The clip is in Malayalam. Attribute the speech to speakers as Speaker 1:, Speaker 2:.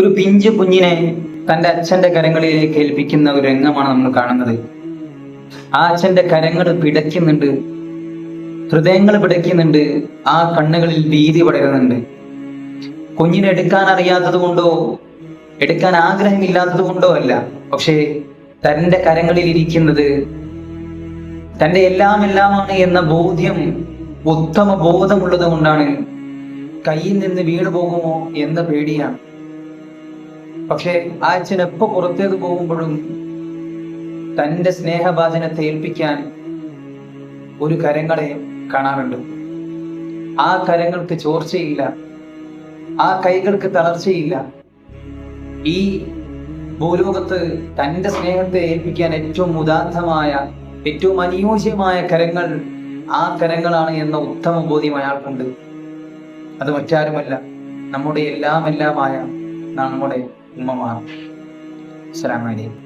Speaker 1: ഒരു പിഞ്ചു കുഞ്ഞിനെ തന്റെ അച്ഛന്റെ കരങ്ങളിലേക്ക് ഏൽപ്പിക്കുന്ന ഒരു രംഗമാണ് നമ്മൾ കാണുന്നത്. ആ അച്ഛന്റെ കരങ്ങൾ പിടയ്ക്കുന്നുണ്ട്, ഹൃദയങ്ങൾ പിടയ്ക്കുന്നുണ്ട്, ആ കണ്ണുകളിൽ ഭീതി പടരുന്നുണ്ട്. കുഞ്ഞിനെ എടുക്കാൻ അറിയാത്തത് കൊണ്ടോ എടുക്കാൻ ആഗ്രഹമില്ലാത്തത് കൊണ്ടോ അല്ല, പക്ഷേ തന്റെ കരങ്ങളിൽ ഇരിക്കുന്നത് തന്റെ എല്ലാമാണ് എന്ന ബോധ്യം, ഉത്തമ ബോധമുള്ളത് കൊണ്ടാണ്. കയ്യിൽ നിന്ന് വീണു പോകുമോ എന്ന പേടിയാണ്. പക്ഷെ ആ അച്ഛൻ എപ്പോ പുറത്തേക്ക് പോകുമ്പോഴും തന്റെ സ്നേഹഭാചനത്തെ ഏൽപ്പിക്കാൻ ഒരു കരങ്ങളെ കാണാറുണ്ട്. ആ കരങ്ങൾക്ക് ചോർച്ചയില്ല, ആ കൈകൾക്ക് തളർച്ചയില്ല. ഈ ഭൂലോകത്ത് തന്റെ സ്നേഹത്തെ ഏൽപ്പിക്കാൻ ഏറ്റവും ഉദാത്തമായ, ഏറ്റവും അനുയോജ്യമായ കരങ്ങൾ ആ കരങ്ങളാണ് എന്ന ഉത്തമ ബോധ്യം അയാൾക്കുണ്ട്. അത് മറ്റാരുമല്ല, നമ്മുടെ എല്ലാമായ നമ്മുടെ ഉമ്മമാർ. അസ്സലാമു അലൈക്കും.